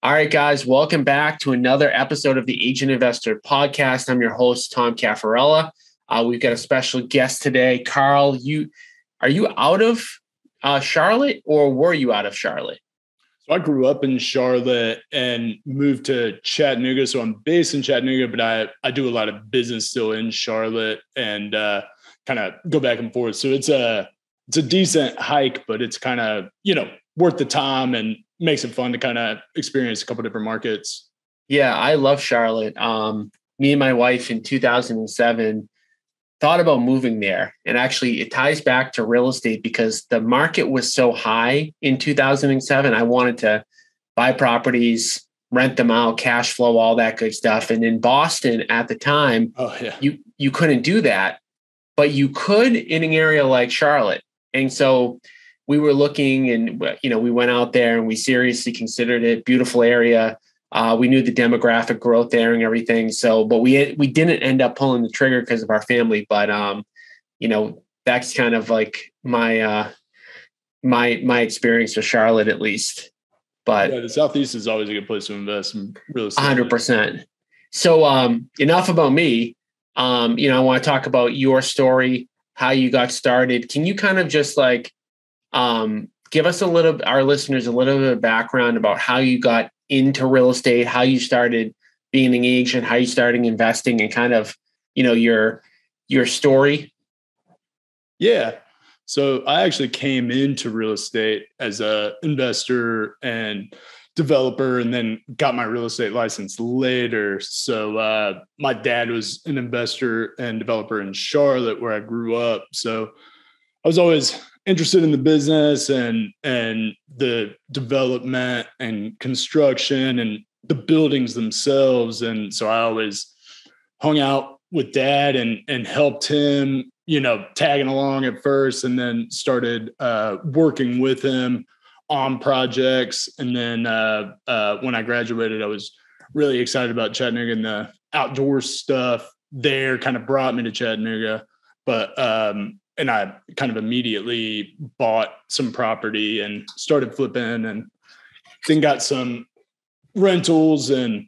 All right, guys, welcome back to another episode of the Agent Investor Podcast. I'm your host, Tom Caffarella. We've got a special guest today. Carl, are you out of Charlotte, or were you out of Charlotte? So I grew up in Charlotte and moved to Chattanooga. So I'm based in Chattanooga, but I do a lot of business still in Charlotte and kind of go back and forth. So it's a decent hike, but it's kind of, worth the time and makes it fun to kind of experience a couple different markets. Yeah, I love Charlotte. Me and my wife in 2007 thought about moving there. And actually it ties back to real estate because the market was so high in 2007. I wanted to buy properties, rent them out, cash flow, all that good stuff. And in Boston at the time, you couldn't do that, but you could in an area like Charlotte. And so we were looking and, we went out there and we seriously considered it. Beautiful area. We knew the demographic growth there and everything. So, but we didn't end up pulling the trigger because of our family. But, that's kind of like my experience with Charlotte, at least. But yeah, the Southeast is always a good place to invest in real estate. 100%. So, enough about me. I want to talk about your story, how you got started. Can you kind of just give us our listeners a little bit of background about how you got into real estate, how you started being an agent, how you started investing, and kind of, your story? Yeah. So I actually came into real estate as a investor and developer, and then got my real estate license later. So my dad was an investor and developer in Charlotte, where I grew up. So I was always interested in the business and the development and construction and the buildings themselves. And so I always hung out with dad and helped him, tagging along at first, and then started working with him on projects. And then when I graduated, I was really excited about Chattanooga, and the outdoor stuff there kind of brought me to Chattanooga. But and I kind of immediately bought some property and started flipping, and then got some rentals, and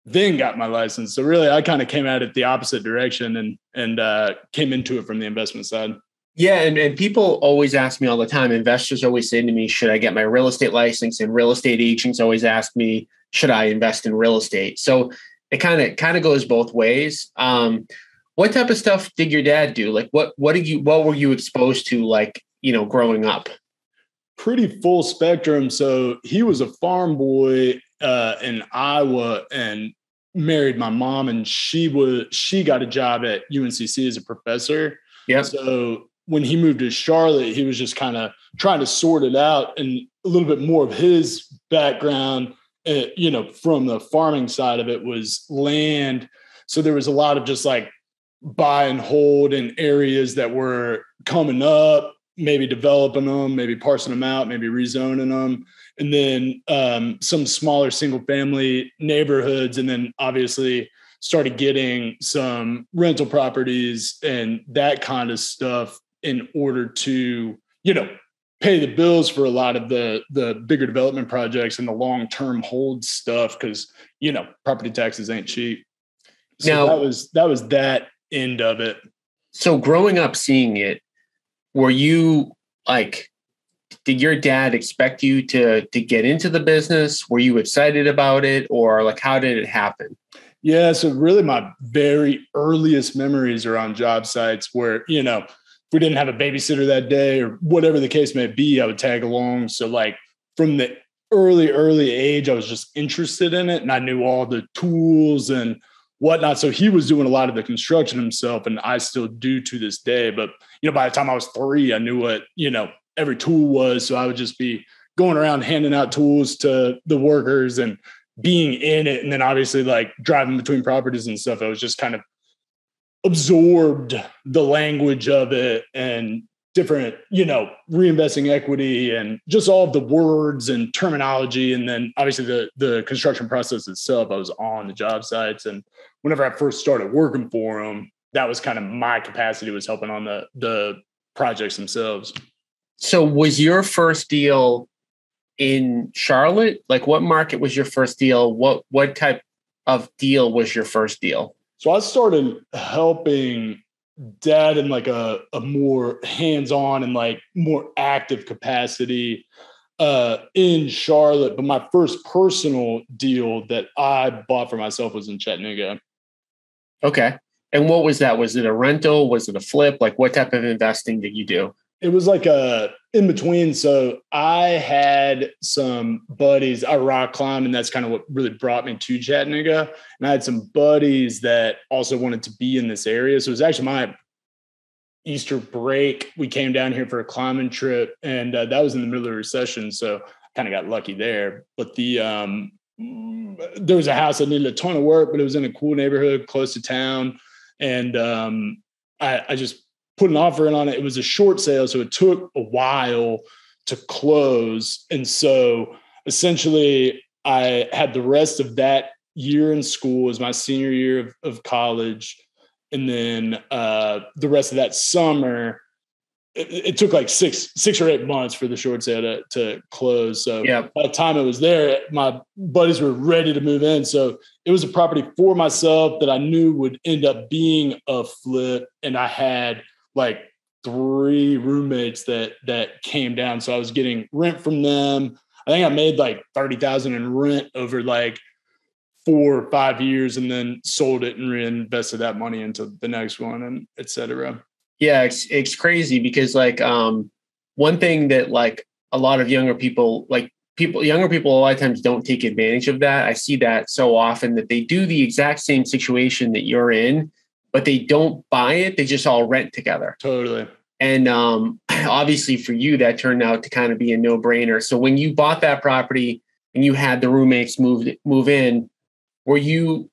then got my license. So really, I kind of came at it the opposite direction and came into it from the investment side. Yeah. And people always ask me all the time, investors always say to me, should I get my real estate license? And real estate agents always ask me, should I invest in real estate? So it kind of goes both ways. What type of stuff did your dad do? Like what were you exposed to, growing up? Pretty full spectrum. So he was a farm boy in Iowa and married my mom, and she got a job at UNCC as a professor. Yeah. So when he moved to Charlotte, he was just kind of trying to sort it out, and a little bit more of his background, from the farming side of it was land. So there was a lot of just like buy and hold in areas that were coming up, maybe developing them, maybe parsing them out, maybe rezoning them. And then some smaller single family neighborhoods. And then obviously started getting some rental properties and that kind of stuff in order to, pay the bills for a lot of the bigger development projects and the long-term hold stuff. Cause property taxes ain't cheap. So now, that was that end of it. So growing up seeing it, were you did your dad expect you to get into the business? Were you excited about it, or how did it happen? Yeah. So really my very earliest memories are on job sites where, if we didn't have a babysitter that day or whatever the case may be, I would tag along. So from the early age, I was just interested in it, and I knew all the tools and whatnot. So he was doing a lot of the construction himself, and I still do to this day. But, by the time I was 3, I knew what, every tool was. So I would just be going around handing out tools to the workers and being in it. And then obviously driving between properties and stuff, I was just kind of absorbed the language of it and different, reinvesting equity and just all of the words and terminology. And then obviously the construction process itself, I was on the job sites. And whenever I first started working for them, that was kind of my capacity, was helping on the projects themselves. So was your first deal in Charlotte? Like, what market was your first deal? What type of deal was your first deal? So I started helping dad in like a more hands-on and like more active capacity in Charlotte. But my first personal deal that I bought for myself was in Chattanooga. Okay. And what was that? Was it a rental? Was it a flip? Like, what type of investing did you do? It was like a in between. So I had some buddies. I rock climbed, and that's kind of what really brought me to Chattanooga. And I had some buddies that also wanted to be in this area. So it was actually my Easter break. We came down here for a climbing trip, and that was in the middle of the recession. So kind of got lucky there. But there was a house that needed a ton of work, but it was in a cool neighborhood close to town. And I just put an offer in on it. It was a short sale, so it took a while to close. And so essentially I had the rest of that year in school as my senior year of college. And then the rest of that summer, it took like six or 8 months for the short sale to close. So by the time it was there, my buddies were ready to move in. So it was a property for myself that I knew would end up being a flip. And I had like 3 roommates that came down. So I was getting rent from them. I think I made like $30,000 in rent over like 4 or 5 years, and then sold it and reinvested that money into the next one, and et cetera. Yeah, it's crazy because like one thing that like a lot of younger people a lot of times don't take advantage of that. I see that so often that they do the exact same situation that you're in, but they don't buy it. They just all rent together. Totally. And obviously for you, that turned out to kind of be a no-brainer. So when you bought that property and you had the roommates move in, were you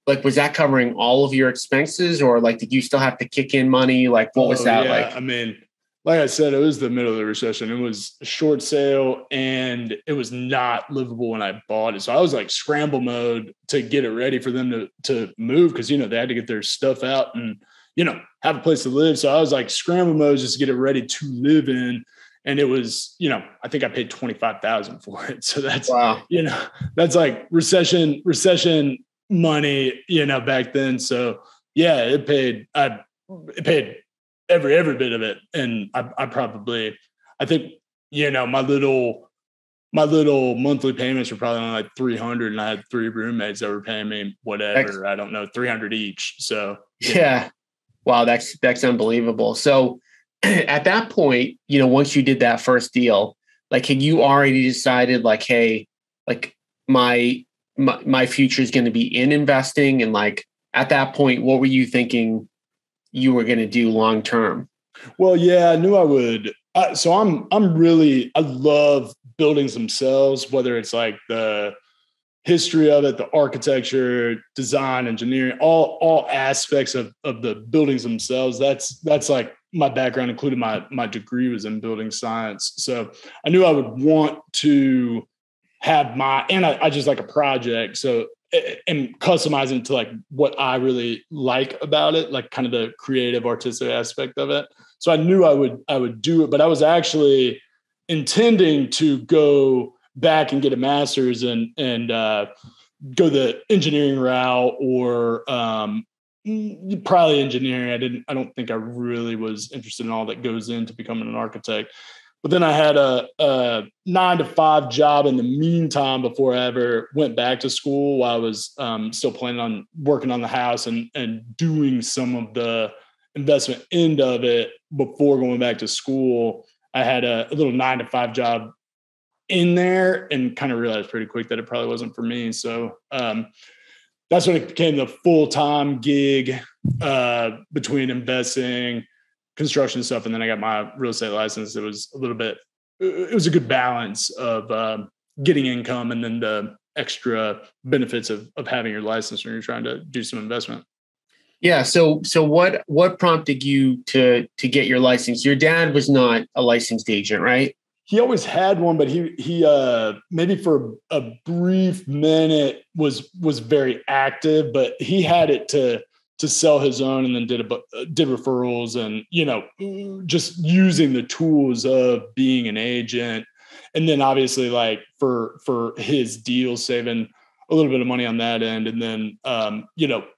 like, was that covering all of your expenses, or like, did you still have to kick in money? Like, what was that like? I mean, like I said, it was the middle of the recession. It was a short sale, and it was not livable when I bought it. So I was like scramble mode to get it ready for them to move, because, they had to get their stuff out and, have a place to live. So I was like scramble mode just to get it ready to live in. And it was, I think I paid $25,000 for it. So that's, wow. That's like recession money, back then. So yeah, it paid every bit of it. And I think, my little monthly payments were probably only like $300, and I had 3 roommates that were paying me whatever, I don't know, $300 each. So yeah. Wow. That's unbelievable. So at that point, once you did that first deal, like, had you already decided like, hey, like my future is going to be in investing? And like, at that point, what were you thinking you were going to do long term? Well, yeah, I knew I would. So I love buildings themselves, whether it's like the history of it, the architecture, design, engineering, all aspects of the buildings themselves. That's like my background, including my degree was in building science. So I knew I would want to have I just like a project. So, and customizing it to like what I really like about it, like kind of the creative artistic aspect of it. So I knew I would do it, but I was actually intending to go back and get a master's and go the engineering route, or probably engineering. I don't think I really was interested in all that goes into becoming an architect. But then I had a 9-to-5 job in the meantime before I ever went back to school, while I was still planning on working on the house and doing some of the investment end of it before going back to school. I had a little 9-to-5 job in there, and kind of realized pretty quick that it probably wasn't for me. So that's when it became the full-time gig between investing, construction stuff, and then I got my real estate license. It was a good balance of getting income and then the extra benefits of having your license when you're trying to do some investment. Yeah. So what prompted you to get your license? Your dad was not a licensed agent, right? He always had one, but he maybe for a brief minute was very active, but he had it to sell his own, and then did referrals, and just using the tools of being an agent. And then obviously like for his deal, saving a little bit of money on that end. And then,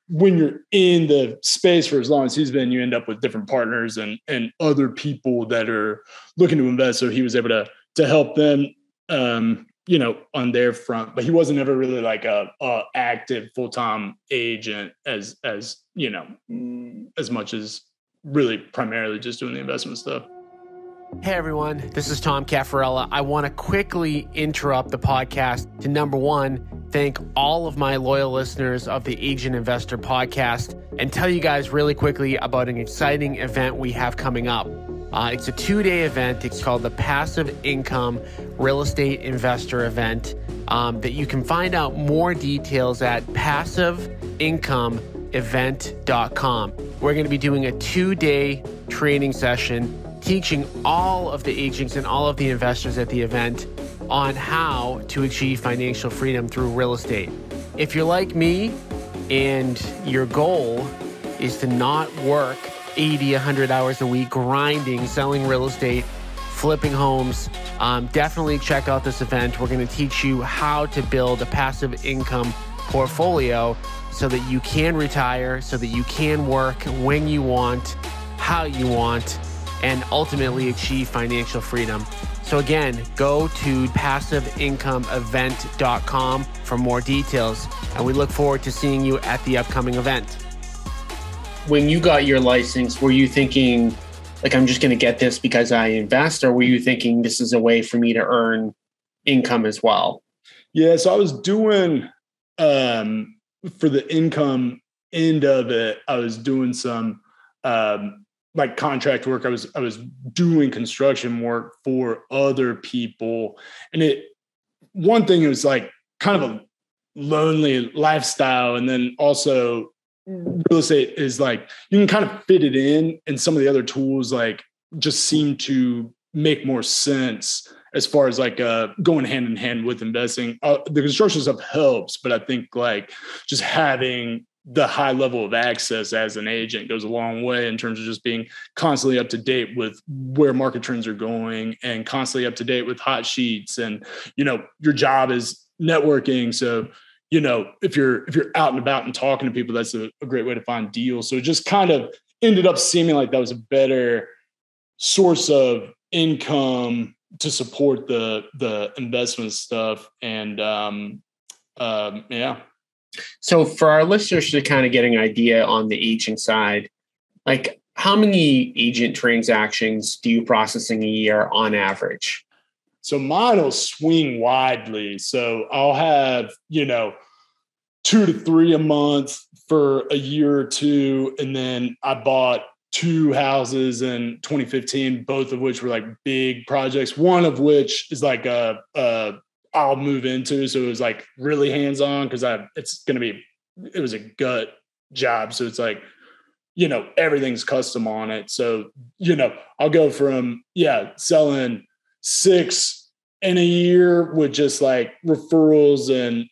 when you're in the space for as long as he's been, you end up with different partners and other people that are looking to invest. So he was able to help them, on their front, but he wasn't ever really like a active full-time agent as much as really primarily just doing the investment stuff. Hey everyone, this is Tom Caffarella. I want to quickly interrupt the podcast to number one, thank all of my loyal listeners of the Agent Investor podcast and tell you guys really quickly about an exciting event we have coming up. It's a 2-day event. It's called the Passive Income Real Estate Investor Event that you can find out more details at passiveincomeevent.com. We're going to be doing a 2-day training session teaching all of the agents and all of the investors at the event on how to achieve financial freedom through real estate. If you're like me and your goal is to not work 80, 100 hours a week grinding, selling real estate, flipping homes, definitely check out this event. We're going to teach you how to build a passive income portfolio so that you can retire, so that you can work when you want, how you want, and ultimately achieve financial freedom. So again, go to passiveincomeevent.com for more details, and we look forward to seeing you at the upcoming event. When you got your license, were you thinking, like, I'm just going to get this because I invest, or were you thinking this is a way for me to earn income as well? Yeah, so I was doing, for the income end of it, I was doing some like contract work. I was doing construction work for other people. And one thing, it was like kind of a lonely lifestyle. And then also real estate is like, you can kind of fit it in, and some of the other tools like just seem to make more sense as far as like going hand in hand with investing. The construction stuff helps, but I think like just having the high level of access as an agent goes a long way in terms of just being constantly up to date with where market trends are going and constantly up to date with hot sheets. And, your job is networking. So, if you're out and about and talking to people, that's a great way to find deals. So it just kind of ended up seeming like that was a better source of income to support the investment stuff. And, yeah. So for our listeners to kind of get an idea on the agent side, like how many agent transactions do you process in a year on average? So mine will swing widely. So I'll have, 2 to 3 a month for a year or two. And then I bought 2 houses in 2015, both of which were like big projects. One of which is like I'll move into. So it was like really hands-on because it was a gut job. So it's like, everything's custom on it. So, I'll go from, selling 6 in a year with just like referrals and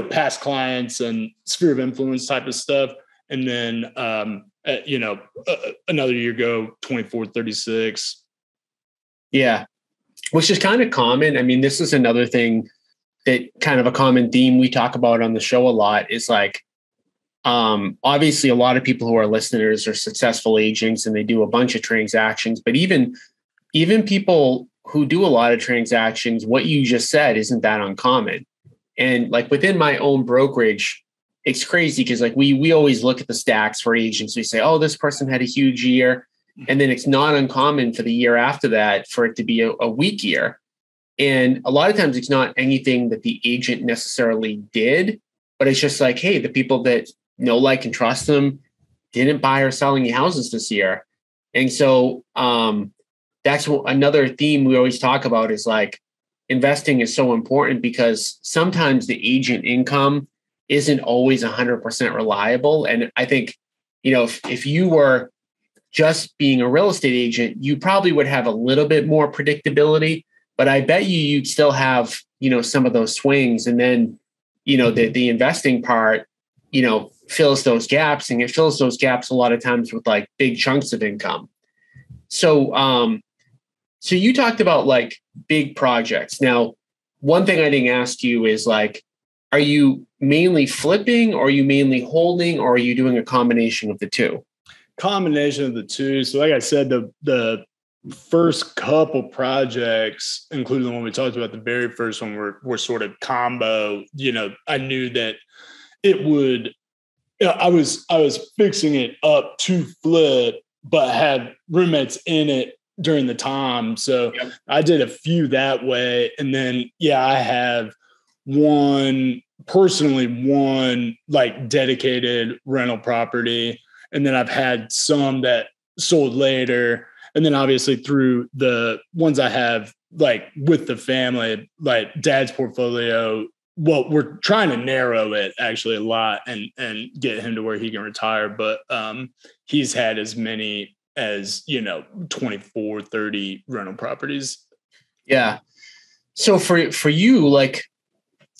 past clients and sphere of influence type of stuff. And then, another year go 24, 36. Yeah. Which is kind of common. I mean, this is another thing that kind of a common theme we talk about on the show a lot is like, obviously a lot of people who are listeners are successful agents and they do a bunch of transactions, but even people who do a lot of transactions, what you just said isn't that uncommon. And like within my own brokerage, it's crazy because like we always look at the stacks for agents. We say, oh, this person had a huge year. And then it's not uncommon for the year after that for it to be a weak year. And a lot of times it's not anything that the agent necessarily did, but it's just like, hey, the people that know, like, and trust them didn't buy or sell any houses this year. And so that's another theme we always talk about is like investing is so important because sometimes the agent income isn't always 100% reliable. And I think, if you were just being a real estate agent, you probably would have a little bit more predictability, but I bet you'd still have, some of those swings. And then, the investing part, fills those gaps, and it fills those gaps a lot of times with like big chunks of income. So So you talked about like big projects. Now, one thing I didn't ask you is like, are you mainly flipping or are you mainly holding or are you doing a combination of the two? Combination of the two. So like I said, the first couple projects, including the one we talked about, the very first one were sort of combo. I knew that it would, I was fixing it up to flip, but had roommates in it during the time. So Yep. I did a few that way. And then, I have one like dedicated rental property. And then I've had some that sold later. And then obviously through the ones I have like with the family, like dad's portfolio, well, we're trying to narrow it actually a lot and get him to where he can retire. But he's had as many as, 24, 30 rental properties. Yeah. So for you, like,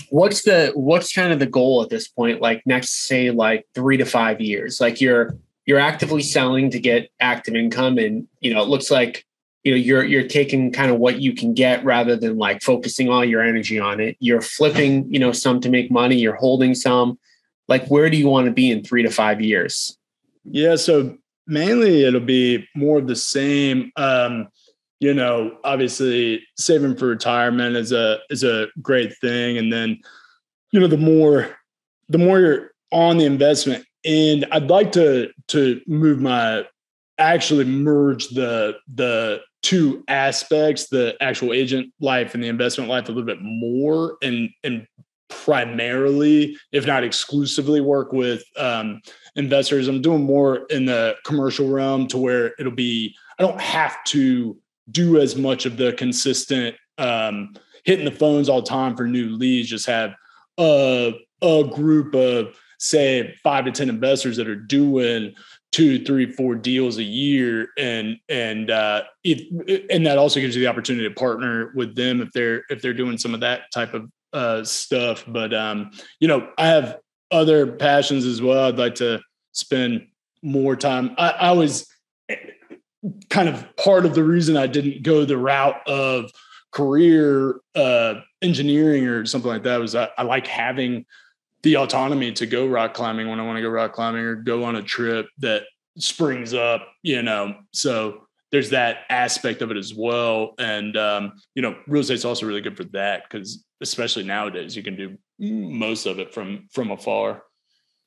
what's kind of the goal at this point? Like next, say like 3 to 5 years, like you're actively selling to get active income. And, it looks like, you're taking kind of what you can get rather than like focusing all your energy on it. You're flipping, some to make money, you're holding some. Like, where do you want to be in 3 to 5 years? Yeah. So mainly it'll be more of the same. Obviously saving for retirement is a great thing. And then, the more you're on the investment end, I'd like to actually merge the two aspects, the actual agent life and the investment life a little bit more and primarily, if not exclusively, work with investors. I'm doing more in the commercial realm to where I don't have to do as much of the consistent hitting the phones all the time for new leads. Just have a group of say 5 to 10 investors that are doing 2, 3, 4 deals a year, and that also gives you the opportunity to partner with them if they're doing some of that type of stuff. But I have other passions as well. I'd like to spend more time. I was kind of part of the reason I didn't go the route of career engineering or something like that was I like having the autonomy to go rock climbing when I want to go rock climbing or go on a trip that springs up, so there's that aspect of it as well. And, real estate's also really good for that because especially nowadays you can do most of it from afar.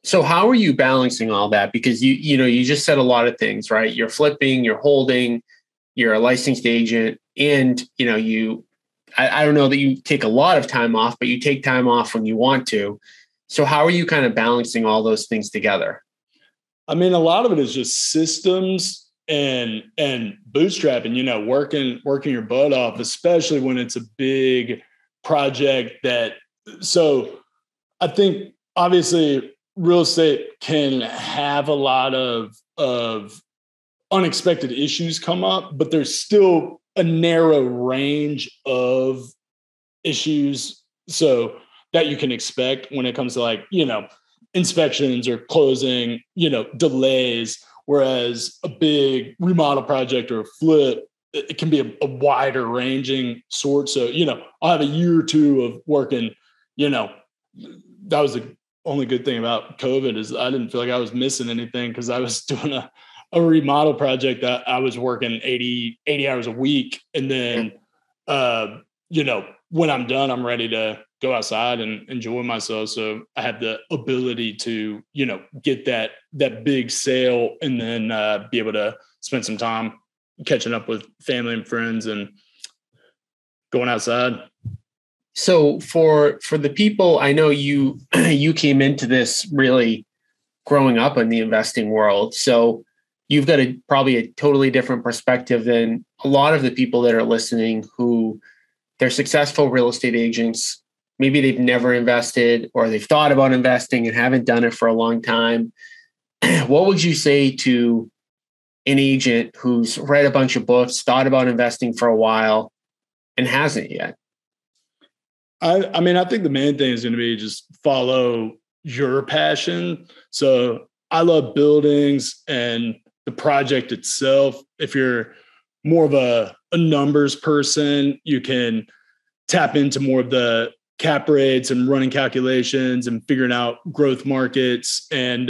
So how are you balancing all that? Because you just said a lot of things, right? You're flipping, you're holding, you're a licensed agent, and I don't know that you take a lot of time off, but you take time off when you want to. So how are you kind of balancing all those things together? I mean, a lot of it is just systems and bootstrapping, working your butt off, especially when it's a big project so I think obviously real estate can have a lot of unexpected issues come up, but there's still a narrow range of issues so that you can expect when it comes to like, inspections or closing, delays. Whereas a big remodel project or a flip, it can be a wider ranging sort. So, I'll have a year or two of working, that was the only good thing about COVID is I didn't feel like I was missing anything because I was doing a remodel project that I was working 80 hours a week. And then, when I'm done, I'm ready to go outside and enjoy myself. So I have the ability to, get that big sale and then be able to spend some time catching up with family and friends and going outside. So for the people, I know you came into this really growing up in the investing world. So you've got probably a totally different perspective than a lot of the people that are listening who they're successful real estate agents. Maybe they've never invested or they've thought about investing and haven't done it for a long time. What would you say to an agent who's read a bunch of books, thought about investing for a while and hasn't yet? I mean, I think the main thing is going to be just follow your passion. So I love buildings and the project itself. If you're more of a numbers person, you can tap into more of the cap rates and running calculations and figuring out growth markets and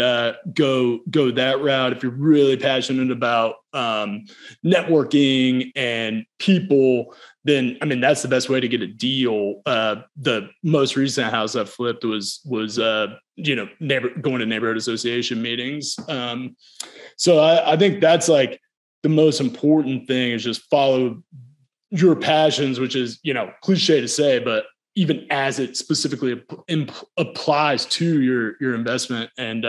go that route. If you're really passionate about networking and people, then I mean that's the best way to get a deal. The most recent house I flipped was going to neighborhood association meetings. So I think that's like the most important thing is just follow your passions, which is, cliche to say, but even as it specifically applies to your investment and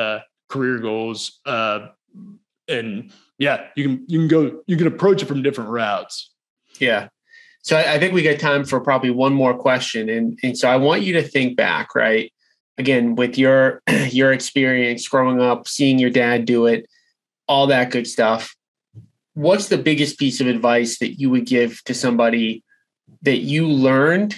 career goals. And yeah, you can approach it from different routes. Yeah. So I think we got time for probably one more question. And so I want you to think back, right? Again, with your experience growing up, seeing your dad do it, all that good stuff. What's the biggest piece of advice that you would give to somebody that you learned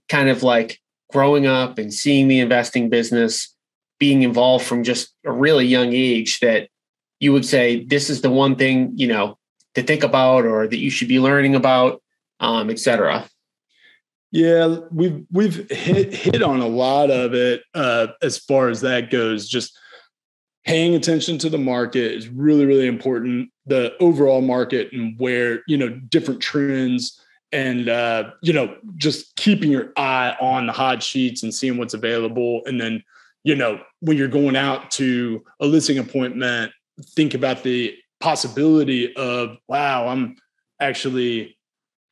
kind of like growing up and seeing the investing business, being involved from just a really young age, that you would say, this is the one thing, to think about or that you should be learning about, et cetera? Yeah, we've hit on a lot of it as far as that goes. Just paying attention to the market is really, really important. The overall market and where, different trends and, just keeping your eye on the hot sheets and seeing what's available. And then, when you're going out to a listing appointment, think about the possibility of, wow, I'm actually,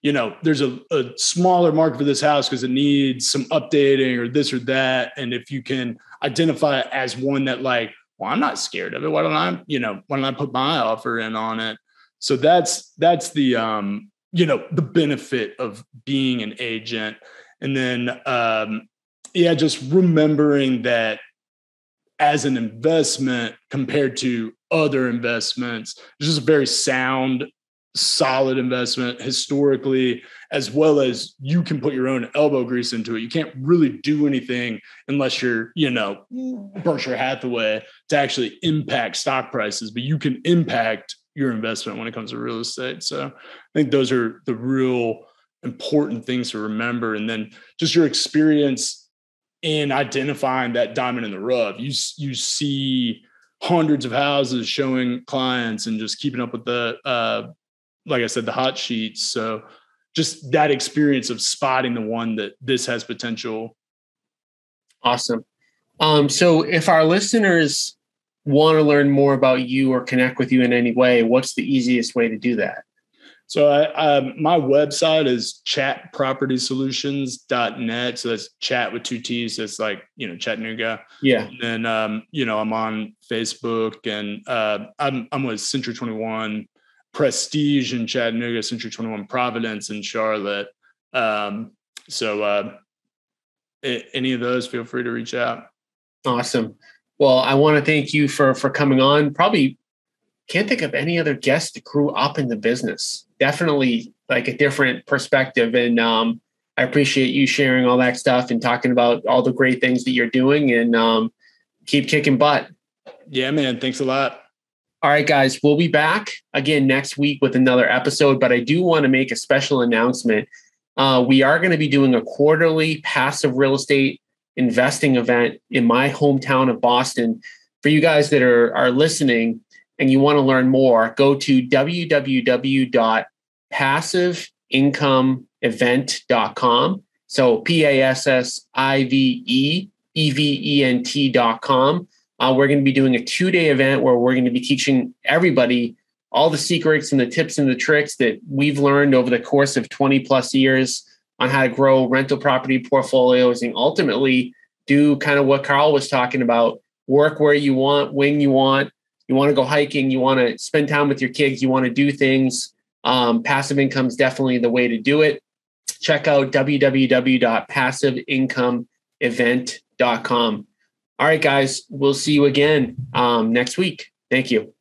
there's a smaller market for this house because it needs some updating or this or that. And if you can identify it as one that like, well, I'm not scared of it. Why don't I put my offer in on it? So that's the, the benefit of being an agent. And then, just remembering that as an investment compared to other investments, it's just a very sound, solid investment historically, as well as you can put your own elbow grease into it. You can't really do anything unless you're, Berkshire Hathaway to actually impact stock prices, but you can impact your investment when it comes to real estate. So I think those are the real important things to remember. And then just your experience in identifying that diamond in the rough. You see hundreds of houses showing clients and just keeping up with the, like I said, the hot sheets. So just that experience of spotting the one that this has potential. Awesome. So if our listeners want to learn more about you or connect with you in any way, what's the easiest way to do that? So my website is chatpropertysolutions.net. So that's chat with 2 T's. That's like, Chattanooga. Yeah. And then, I'm on Facebook and I'm with Century 21 Prestige in Chattanooga, Century 21 Providence in Charlotte. So any of those, feel free to reach out. Awesome. Well, I want to thank you for coming on. Probably can't think of any other guests that grew up in the business. Definitely like a different perspective. And I appreciate you sharing all that stuff and talking about all the great things that you're doing, and keep kicking butt. Yeah, man. Thanks a lot. All right, guys, we'll be back again next week with another episode, but I do want to make a special announcement. We are going to be doing a quarterly passive real estate investing event in my hometown of Boston. For you guys that are listening and you want to learn more, go to www.passiveincomeevent.com. So PASSIVEEVENT.com. We're going to be doing a 2-day event where we're going to be teaching everybody all the secrets and the tips and the tricks that we've learned over the course of 20 plus years on how to grow rental property portfolios and ultimately do kind of what Carl was talking about, work where you want, when you want to go hiking, you want to spend time with your kids, you want to do things. Passive income is definitely the way to do it. Check out www.passiveincomeevent.com. All right, guys, we'll see you again next week. Thank you.